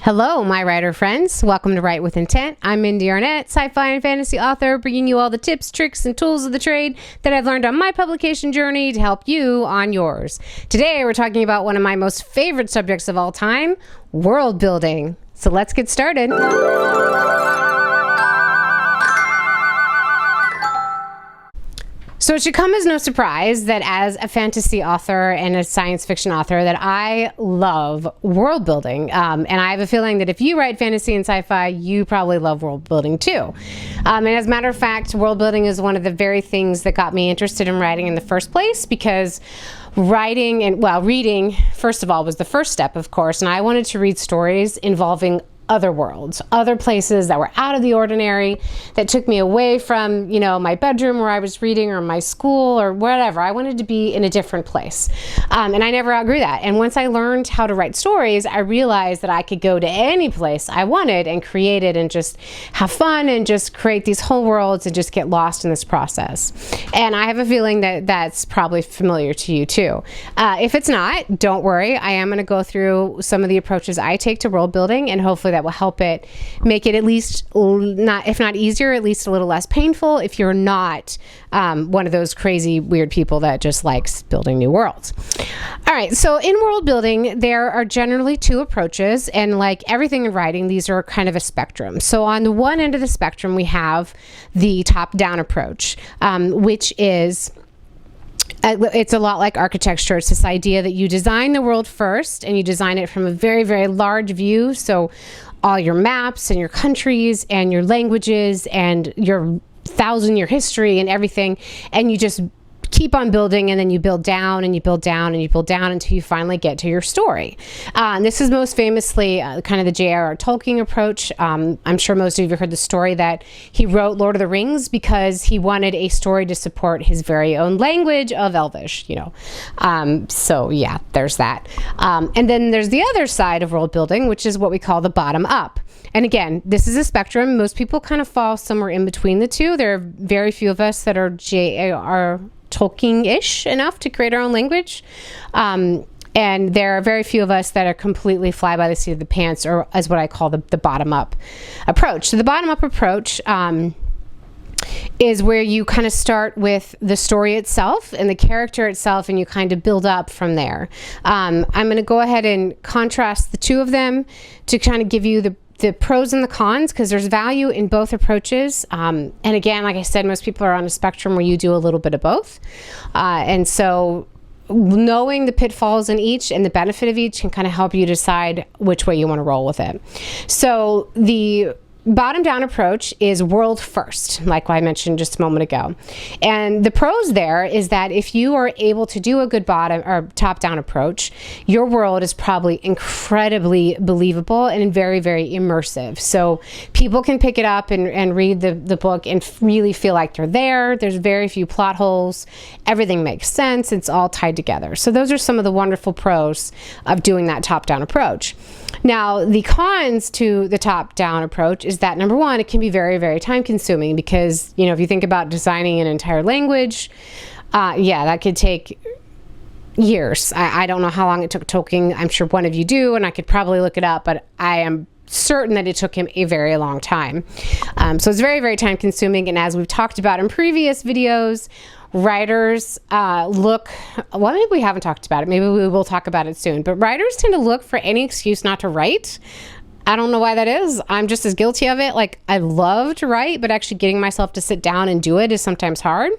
Hello, my writer friends. Welcome to Write with Intent. I'm Mindee Arnett, sci-fi and fantasy author, bringing you all the tips, tricks, and tools of the trade that I've learned on my publication journey to help you on yours. Today, we're talking about one of my most favorite subjects of all time, world building. So let's get started. So it should come as no surprise that as a fantasy author and a science fiction author that I love world building. And I have a feeling that if you write fantasy and sci-fi, you probably love world building too. And as a matter of fact, world building is one of the very things that got me interested in writing in the first place, because writing and, well, reading, first of all, was the first step, of course. And I wanted to read stories involving other worlds, other places that were out of the ordinary, that took me away from, my bedroom where I was reading or my school or whatever. I wanted to be in a different place. And I never outgrew that. And once I learned how to write stories, I realized that I could go to any place I wanted and create it and just have fun and just create these whole worlds and just get lost in this process. And I have a feeling that that's probably familiar to you too. If it's not, don't worry. I am going to go through some of the approaches I take to world building, and hopefully that will help it make it at least if not easier, at least a little less painful if you're not one of those crazy weird people that just likes building new worlds. All right, so in world building, there are generally two approaches, and like everything in writing, these are kind of a spectrum. So on the one end of the spectrum, we have the top-down approach, which is it's a lot like architecture. It's this idea that you design the world first, and you design it from a very, very large view. So all your maps and your countries and your languages and your thousand-year history and everything, and you just keep on building, and then you build down and you build down and you build down until you finally get to your story. And this is most famously kind of the J.R.R. Tolkien approach. I'm sure most of you have heard the story that he wrote Lord of the Rings because he wanted a story to support his very own language of Elvish, So yeah, there's that. And then there's the other side of world building, which is what we call the bottom up. And again, this is a spectrum. Most people kind of fall somewhere in between the two. There are very few of us that are J.R.R. Tolkien-ish enough to create our own language. And there are very few of us that are completely fly by the seat of the pants, or as what I call the bottom-up approach. So the bottom-up approach is where you kind of start with the story itself and the character itself, and you kind of build up from there. I'm going to go ahead and contrast the two of them to kind of give you the pros and the cons, because there's value in both approaches. And again, like I said, most people are on a spectrum where you do a little bit of both. And so knowing the pitfalls in each and the benefit of each can kind of help you decide which way you want to roll with it. So the bottom-down approach is world first, like I mentioned just a moment ago. And the pros there is that if you are able to do a good bottom or top-down approach, your world is probably incredibly believable and very, very immersive. So people can pick it up and read the book and really feel like they're there. There's very few plot holes. Everything makes sense. It's all tied together. So those are some of the wonderful pros of doing that top-down approach. Now, the cons to the top-down approach is that, number one, it can be very, very time-consuming because, if you think about designing an entire language, that could take years. I don't know how long it took Tolkien. I'm sure one of you do, and I could probably look it up, but I am certain that it took him a very long time. So it's very, very time-consuming, and as we've talked about in previous videos, writers maybe we haven't talked about it. Maybe we will talk about it soon. But writers tend to look for any excuse not to write. I don't know why that is. I'm just as guilty of it. Like, I love to write, but actually getting myself to sit down and do it is sometimes hard.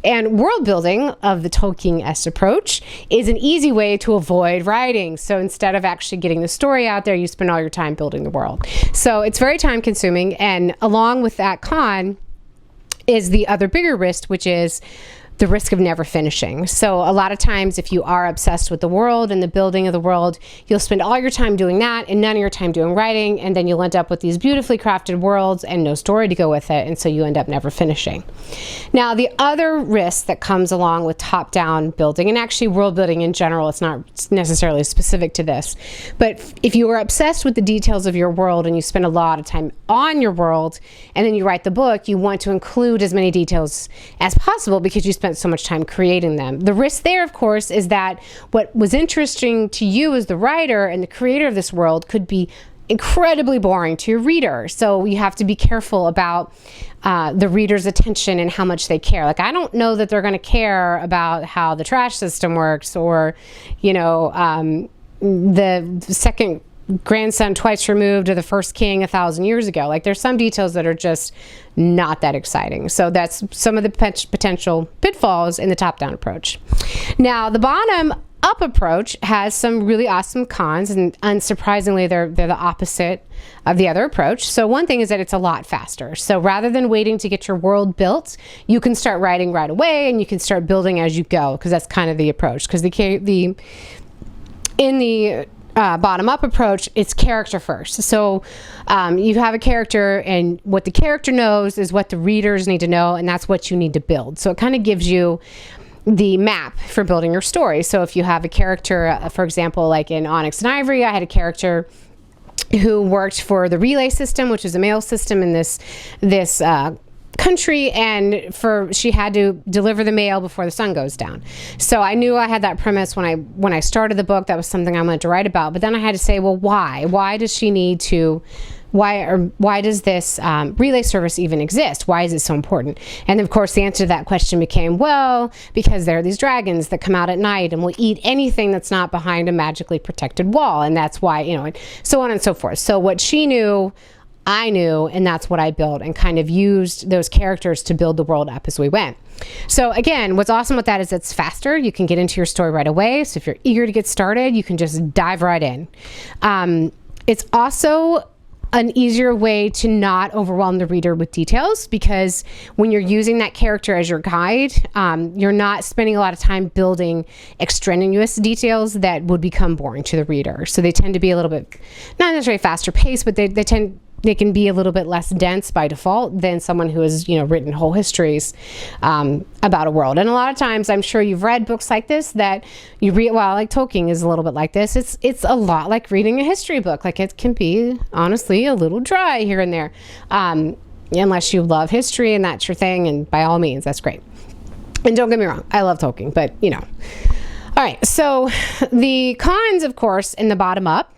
And world building of the Tolkien-esque approach is an easy way to avoid writing. So instead of actually getting the story out there, you spend all your time building the world. So it's very time consuming. And along with that con is the other bigger risk, which is the risk of never finishing. So a lot of times if you are obsessed with the world and the building of the world, you'll spend all your time doing that and none of your time doing writing, and then you'll end up with these beautifully crafted worlds and no story to go with it, and so you end up never finishing. Now, the other risk that comes along with top-down building, and actually world building in general, it's not necessarily specific to this, but if you are obsessed with the details of your world and you spend a lot of time on your world and then you write the book, you want to include as many details as possible because you spent so much time creating them. The risk there, of course, is that what was interesting to you as the writer and the creator of this world could be incredibly boring to your reader. So you have to be careful about the reader's attention and how much they care. Like, I don't know that they're going to care about how the trash system works, or, the second grandson twice removed of the first king 1,000 years ago. Like, there's some details that are just not that exciting. So that's some of the potential pitfalls in the top-down approach. Now, the bottom-up approach has some really awesome cons, and unsurprisingly, they're the opposite of the other approach. So one thing is that it's a lot faster. So rather than waiting to get your world built, you can start writing right away, and you can start building as you go, because that's kind of the approach. Because in the bottom-up approach, it's character first. So you have a character, and what the character knows is what the readers need to know, and that's what you need to build. So it kind of gives you the map for building your story. So if you have a character, for example, like in Onyx and Ivory, I had a character who worked for the relay system, which is a mail system in this country, and she had to deliver the mail before the sun goes down. So I knew I had that premise when I started the book. That was something I wanted to write about. But then I had to say, well, why does she need to? Why does this relay service even exist? Why is it so important? And of course, the answer to that question became, well, because there are these dragons that come out at night and will eat anything that's not behind a magically protected wall, and that's why, and so on and so forth. So what she knew, I knew, and that's what I built, and kind of used those characters to build the world up as we went. So again, what's awesome with that is it's faster. You can get into your story right away. So if you're eager to get started, you can just dive right in. It's also an easier way to not overwhelm the reader with details, because when you're using that character as your guide, you're not spending a lot of time building extraneous details that would become boring to the reader. So they tend to be a little bit, not necessarily faster paced, but they can be a little bit less dense by default than someone who has, written whole histories about a world. And a lot of times, I'm sure you've read books like this that you read. Well, like Tolkien is a little bit like this. It's a lot like reading a history book. Like, it can be honestly a little dry here and there, unless you love history and that's your thing. And by all means, that's great. And don't get me wrong, I love Tolkien, but All right, so the cons, of course, in the bottom up.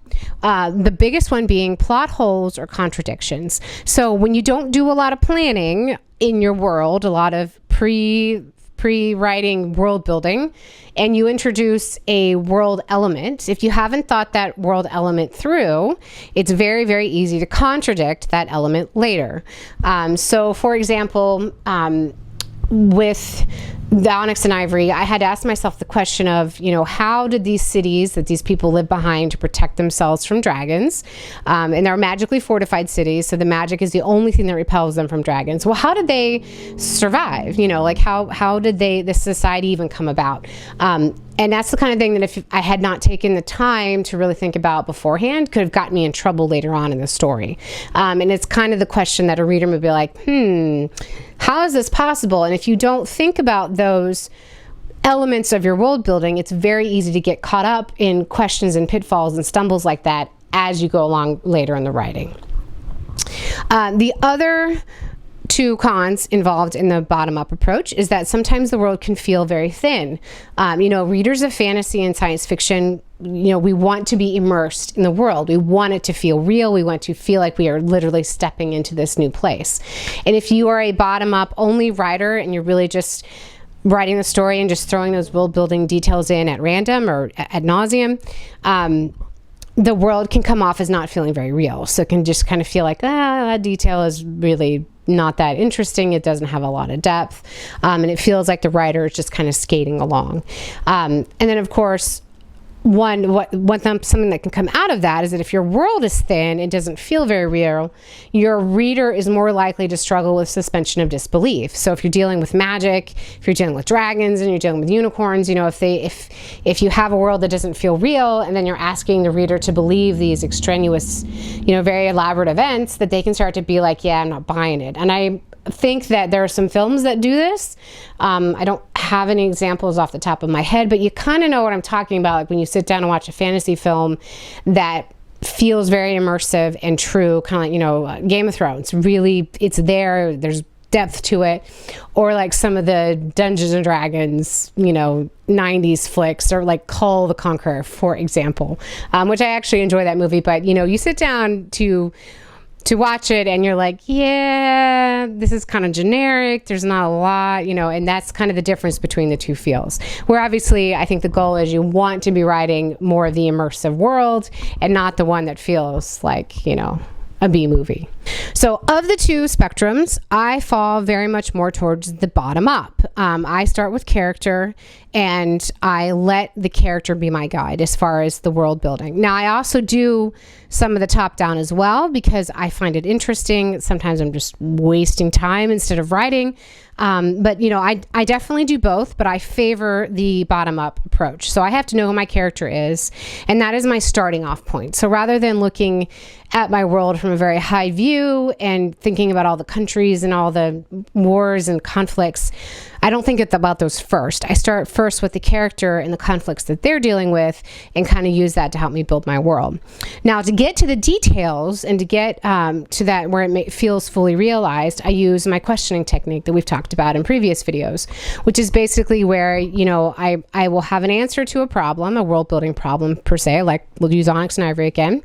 The biggest one being plot holes or contradictions. So when you don't do a lot of planning in your world, a lot of pre-writing world building, and you introduce a world element, if you haven't thought that world element through, it's very, very easy to contradict that element later. So for example, with the Onyx and Ivory, I had to ask myself the question of, how did these cities that these people live behind to protect themselves from dragons, and they're magically fortified cities, so the magic is the only thing that repels them from dragons. Well, how did they survive? How did this society even come about? And that's the kind of thing that if I had not taken the time to really think about beforehand, could have gotten me in trouble later on in the story. And it's kind of the question that a reader would be like, how is this possible? And if you don't think about those elements of your world building, it's very easy to get caught up in questions and pitfalls and stumbles like that as you go along later in the writing. The other two cons involved in the bottom-up approach is that sometimes the world can feel very thin. Readers of fantasy and science fiction, we want to be immersed in the world. We want it to feel real. We want to feel like we are literally stepping into this new place. And if you are a bottom-up only writer and you're really just writing the story and just throwing those world-building details in at random or ad nauseum, the world can come off as not feeling very real. So it can just kind of feel like, that detail is really not that interesting. It doesn't have a lot of depth. And it feels like the writer is just kind of skating along. And then, of course, something that can come out of that is that if your world is thin and doesn't feel very real, your reader is more likely to struggle with suspension of disbelief. So if you're dealing with magic, if you're dealing with dragons and you're dealing with unicorns, if you have a world that doesn't feel real, and then you're asking the reader to believe these extraneous, very elaborate events, that they can start to be like, yeah, I'm not buying it. And I think that there are some films that do this. I don't have any examples off the top of my head, but you kind of know what I'm talking about. Like when you sit down and watch a fantasy film that feels very immersive and true, kind of like, Game of Thrones. Really, it's there. There's depth to it, or like some of the Dungeons and Dragons, 90s flicks, or like Kull the Conqueror, for example, which I actually enjoy that movie. But, you sit down to watch it and you're like, yeah, this is kind of generic. There's not a lot, and that's kind of the difference between the two feels. Where obviously I think the goal is you want to be writing more of the immersive world and not the one that feels like, a B movie. So of the two spectrums, I fall very much more towards the bottom up. I start with character and I let the character be my guide as far as the world building. Now, I also do some of the top down as well because I find it interesting. Sometimes I'm just wasting time instead of writing. But I definitely do both, but I favor the bottom up approach. So I have to know who my character is, and that is my starting off point. So rather than looking at my world from a very high view and thinking about all the countries and all the wars and conflicts, I don't think about those first. I start first with the character and the conflicts that they're dealing with and kind of use that to help me build my world. Now, to get to the details and to get to that where it feels fully realized, I use my questioning technique that we've talked about in previous videos, which is basically where, I will have an answer to a problem, a world building problem per se, like we'll use Onyx Ivory again.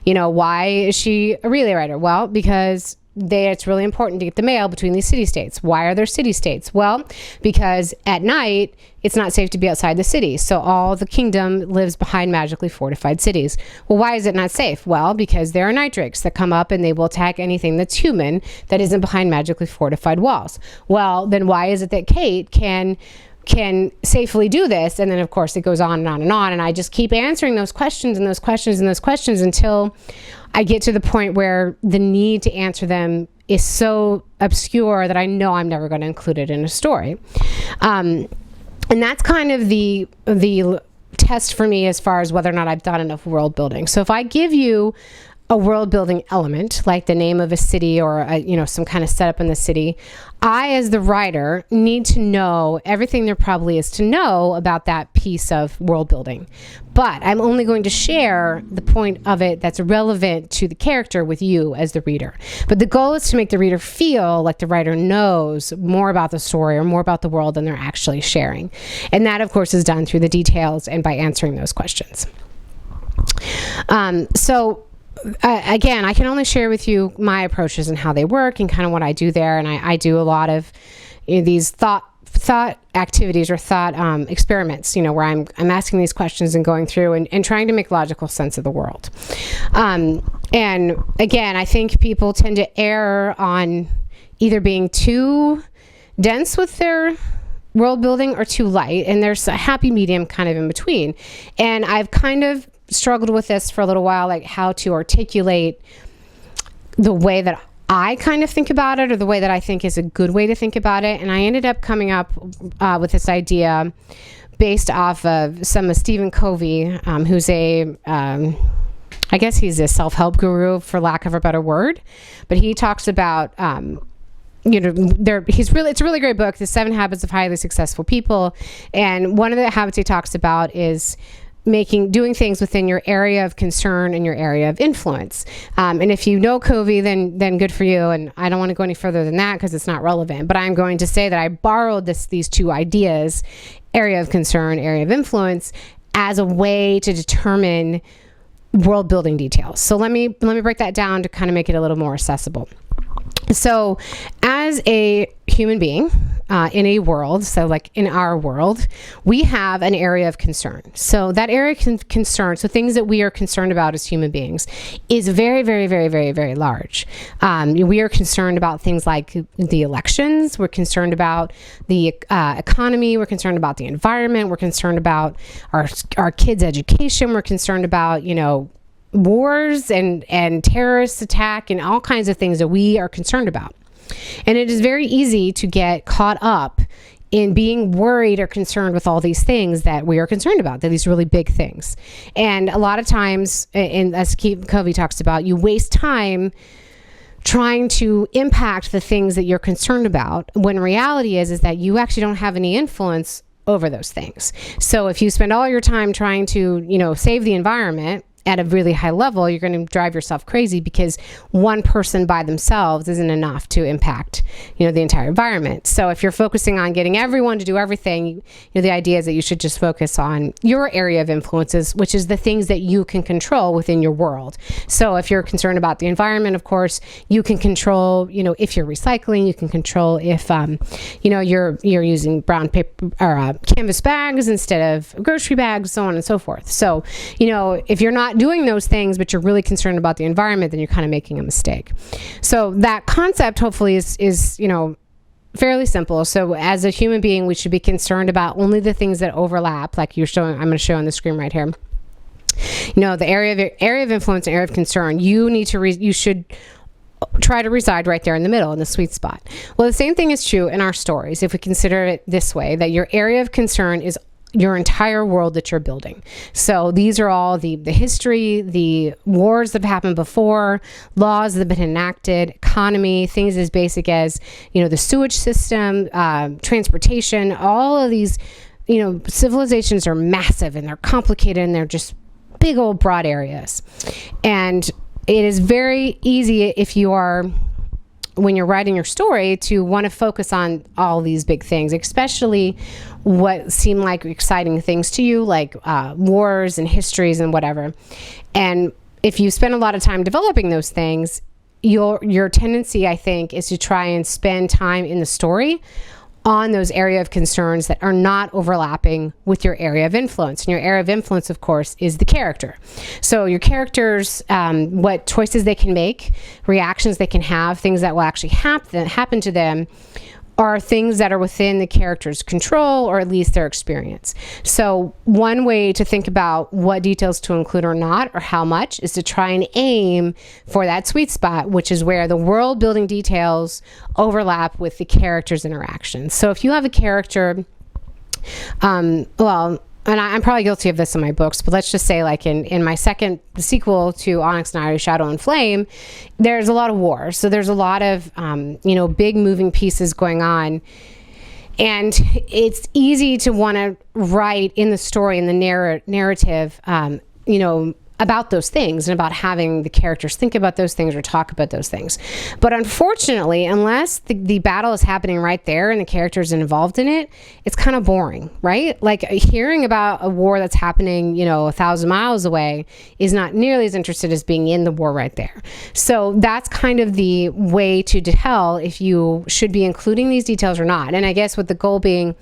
Why is she a relay writer? Well, because it's really important to get the mail between these city-states. Why are there city-states? Well, because at night, it's not safe to be outside the city. So all the kingdom lives behind magically fortified cities. Well, why is it not safe? Well, because there are night drakes that come up and they will attack anything that's human that isn't behind magically fortified walls. Well, then why is it that Kate can safely do this? And then of course it goes on and on and on. And I just keep answering those questions and those questions and those questions until I get to the point where the need to answer them is so obscure that I know I'm never going to include it in a story. And that's kind of the test for me as far as whether or not I've done enough world building. So if I give you a world building element, like the name of a city or some kind of setup in the city, I, as the writer, need to know everything there probably is to know about that piece of world building. But I'm only going to share the point of it that's relevant to the character with you as the reader. But the goal is to make the reader feel like the writer knows more about the story or more about the world than they're actually sharing. And that, of course, is done through the details and by answering those questions. Again, I can only share with you my approaches and how they work and kind of what I do there. And I do a lot of these thought activities or thought experiments, where I'm asking these questions and going through and trying to make logical sense of the world. And again, I think people tend to err on either being too dense with their world building or too light. And there's a happy medium kind of in between. And I've kind of struggled with this for a little while, like how to articulate the way that I kind of think about it, or the way that I think is a good way to think about it. And I ended up coming up with this idea based off of some of Stephen Covey, who's I guess he's a self-help guru, for lack of a better word. But he talks about, it's a really great book, The 7 Habits of Highly Successful People. And one of the habits he talks about is doing things within your area of concern and your area of influence. And if you know Covey, then good for you. And I don't want to go any further than that because it's not relevant. But I'm going to say that I borrowed these two ideas, area of concern, area of influence, as a way to determine world building details. So let me break that down to kind of make it a little more accessible. So as a human being in a world, so like in our world, we have an area of concern. So that area of concern, so things that we are concerned about as human beings, is very, very, very, very, very large. We are concerned about things like the elections. We're concerned about the economy. We're concerned about the environment. We're concerned about our kids' education. We're concerned about, wars and terrorist attack and all kinds of things that we are concerned about. And it is very easy to get caught up in being worried or concerned with all these things that we are concerned about, these really big things. And a lot of times, and as Covey talks about, you waste time trying to impact the things that you're concerned about, when reality is that you actually don't have any influence over those things. So if you spend all your time trying to, save the environment, at a really high level, you're going to drive yourself crazy because one person by themselves isn't enough to impact, the entire environment. So if you're focusing on getting everyone to do everything, the idea is that you should just focus on your area of influences, which is the things that you can control within your world. So if you're concerned about the environment, of course, you can control, if you're recycling, you can control if, you're using brown paper or canvas bags instead of grocery bags, so on and so forth. So, if you're not doing those things, but you're really concerned about the environment, then you're kind of making a mistake. So that concept hopefully is fairly simple. So as a human being, we should be concerned about only the things that overlap, like I'm going to show on the screen right here. The area of influence and area of concern, you should try to reside right there in the middle, in the sweet spot. Well, the same thing is true in our stories, if we consider it this way, that your area of concern is your entire world that you're building. So these are all the history, the wars that have happened before, laws that have been enacted, economy, things as basic as, the sewage system, transportation, all of these, civilizations are massive and they're complicated and they're just big old broad areas. And it is very easy when you're writing your story to want to focus on all these big things, especially what seem like exciting things to you, like wars and histories and whatever. And if you spend a lot of time developing those things, your tendency, I think, is to try and spend time in the story on those area of concerns that are not overlapping with your area of influence. And your area of influence, of course, is the character. So your characters, what choices they can make, reactions they can have, things that will actually happen to them, are things that are within the character's control, or at least their experience. So one way to think about what details to include or not, or how much, is to try and aim for that sweet spot, which is where the world building details overlap with the character's interactions. So if you have a character, and I'm probably guilty of this in my books, but let's just say, like in my second sequel to Onyx Ivory, Shadow and Flame, there's a lot of war. So there's a lot of, big moving pieces going on. And it's easy to want to write in the story, in the narrative, about those things and about having the characters think about those things or talk about those things. But unfortunately, unless the battle is happening right there and the characters involved in it, it's kind of boring, right? Like hearing about a war that's happening, 1,000 miles away is not nearly as interested as being in the war right there. So that's kind of the way to tell if you should be including these details or not. And I guess with the goal being,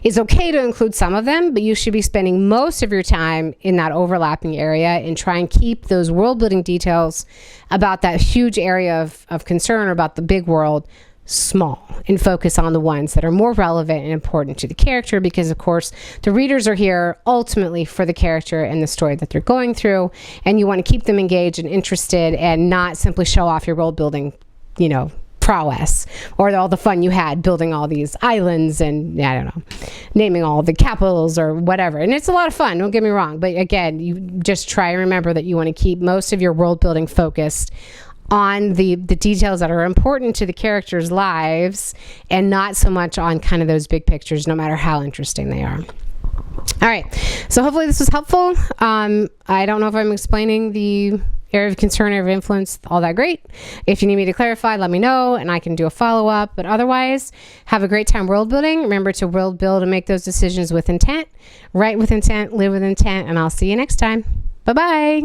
it's okay to include some of them, but you should be spending most of your time in that overlapping area and try and keep those world building details about that huge area of concern or about the big world small, and focus on the ones that are more relevant and important to the character, because of course the readers are here ultimately for the character and the story that they're going through, and you want to keep them engaged and interested and not simply show off your world building, prowess or all the fun you had building all these islands and naming all the capitals or whatever. And it's a lot of fun, don't get me wrong, but again, you just try and remember that you want to keep most of your world building focused on the details that are important to the characters' lives and not so much on kind of those big pictures, no matter how interesting they are. All right, so hopefully this was helpful. I don't know if I'm explaining the area of concern, area of influence all that great. If you need me to clarify, let me know and I can do a follow-up. But otherwise, have a great time world building. Remember to world build and make those decisions with intent. Write with intent, live with intent, and I'll see you next time. Bye-bye.